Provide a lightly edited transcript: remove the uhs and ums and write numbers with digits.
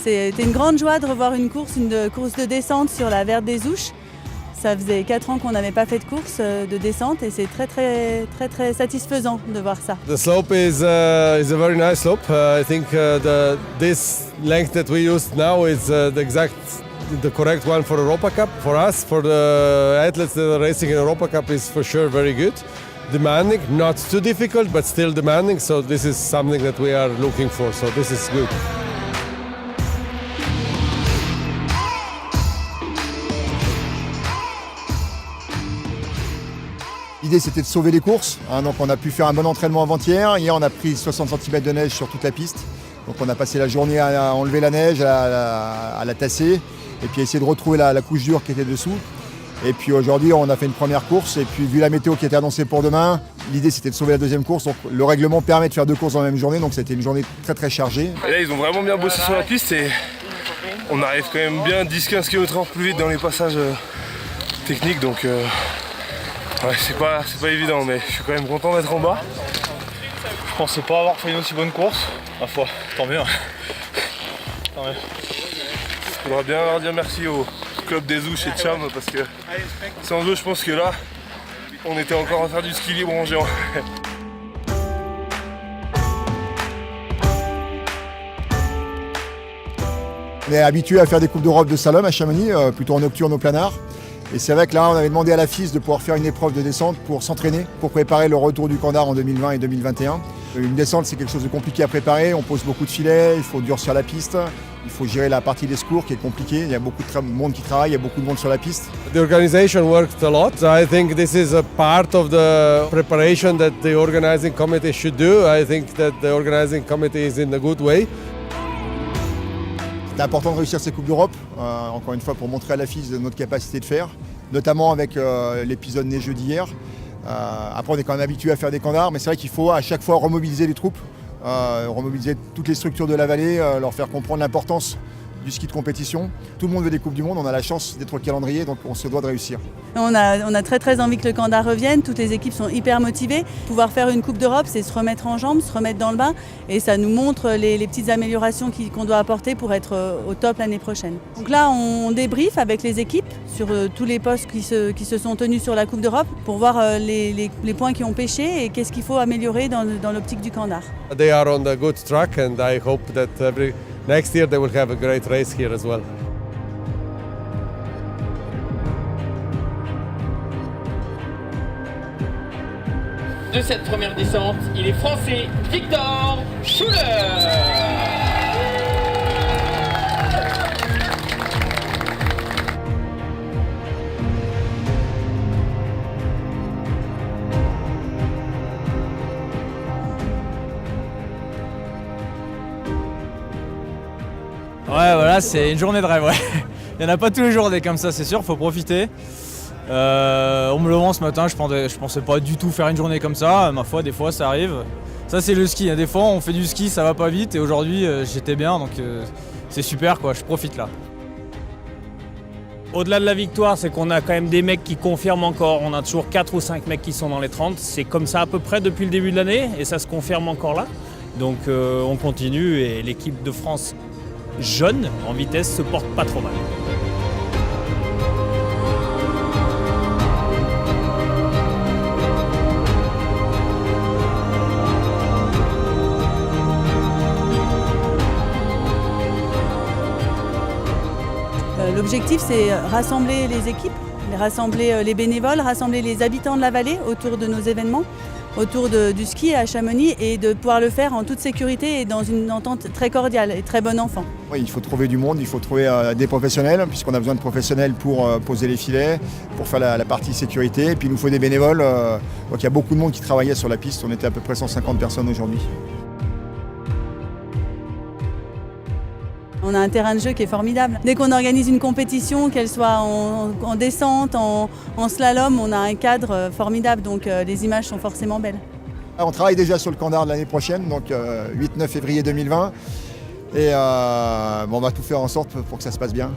C'était une grande joie de revoir une course de descente sur la Verte des Ouches. Ça faisait 4 ans qu'on n'avait pas fait de course de descente et c'est très satisfaisant de voir ça. The slope is a very nice slope. I think this length that we use now is the correct one for Europa Cup. For us, for the athletes that are racing in Europa Cup, is for sure very good. Demanding, not too difficult, but still demanding. So this is something that we are looking for. So this is good. L'idée c'était de sauver les courses, donc on a pu faire un bon entraînement avant-hier. Hier on a pris 60 cm de neige sur toute la piste. Donc on a passé la journée à enlever la neige, à la tasser et puis essayer de retrouver la couche dure qui était dessous. Et puis aujourd'hui on a fait une première course et puis vu la météo qui était annoncée pour demain, l'idée c'était de sauver la deuxième course. Donc le règlement permet de faire 2 courses dans la même journée, donc c'était une journée très chargée. Et là ils ont vraiment bien bossé sur la piste et on arrive quand même bien 10-15 km/h plus vite dans les passages techniques. Donc ouais, c'est pas évident, mais je suis quand même content d'être en bas. Je pensais pas avoir fait une aussi bonne course. Ma foi, tant mieux. Tant mieux. Il faudra bien leur dire merci au club des Ouches et de Cham parce que sans eux, je pense que là, on était encore à faire du ski libre en géant. On est habitué à faire des coupes d'Europe de slalom à Chamonix, plutôt en nocturne au planard. Et c'est vrai que là, on avait demandé à la FIS de pouvoir faire une épreuve de descente pour s'entraîner, pour préparer le retour du Kandar en 2020 et 2021. Une descente, c'est quelque chose de compliqué à préparer. On pose beaucoup de filets, il faut durcir la piste, il faut gérer la partie des secours qui est compliquée. Il y a beaucoup de monde qui travaille, il y a beaucoup de monde sur la piste. The organization worked a lot. I think this is a part of the preparation that the organizing committee should do. I think that the organizing committee is in a good way. C'est important de réussir ces Coupes d'Europe, encore une fois pour montrer à la FIS notre capacité de faire, notamment avec l'épisode neigeux d'hier. Après on est quand même habitué à faire des Kandars, mais c'est vrai qu'il faut à chaque fois remobiliser les troupes, remobiliser toutes les structures de la vallée, leur faire comprendre l'importance du ski de compétition. Tout le monde veut des Coupes du Monde, on a la chance d'être au calendrier, donc on se doit de réussir. On a très envie que le Kandar revienne, toutes les équipes sont hyper motivées. Pouvoir faire une Coupe d'Europe, c'est se remettre en jambes, se remettre dans le bain et ça nous montre les petites améliorations qu'on doit apporter pour être au top l'année prochaine. Donc là, on débriefe avec les équipes sur tous les postes qui se sont tenus sur la Coupe d'Europe pour voir les points qui ont pêché et qu'est-ce qu'il faut améliorer dans l'optique du Kandar. They are on a good track and I hope that next year they will have a great race here as well. De cette première descente, il est français, Victor Schuller. Ouais, voilà, c'est une journée de rêve, ouais. Il n'y en a pas tous les jours des comme ça, c'est sûr, faut profiter. En me levant ce matin, je pensais pas du tout faire une journée comme ça. Ma foi, des fois, ça arrive. Ça, c'est le ski. Des fois, on fait du ski, ça va pas vite. Et aujourd'hui, j'étais bien, donc c'est super, quoi. Je profite là. Au-delà de la victoire, c'est qu'on a quand même des mecs qui confirment encore. On a toujours 4 ou 5 mecs qui sont dans les 30. C'est comme ça à peu près depuis le début de l'année et ça se confirme encore là. Donc on continue et l'équipe de France jeune en vitesse se porte pas trop mal. L'objectif, c'est rassembler les équipes, rassembler les bénévoles, rassembler les habitants de la vallée autour de nos événements, autour du ski à Chamonix et de pouvoir le faire en toute sécurité et dans une entente très cordiale et très bon enfant. Oui, il faut trouver du monde, il faut trouver des professionnels, puisqu'on a besoin de professionnels pour poser les filets, pour faire la partie sécurité. Et puis il nous faut des bénévoles. Donc il y a beaucoup de monde qui travaillait sur la piste, on était à peu près 150 personnes aujourd'hui. On a un terrain de jeu qui est formidable. Dès qu'on organise une compétition, qu'elle soit en descente, en slalom, on a un cadre formidable, donc les images sont forcément belles. On travaille déjà sur le Kandar de l'année prochaine, donc 8-9 février 2020. Et on va tout faire en sorte pour que ça se passe bien.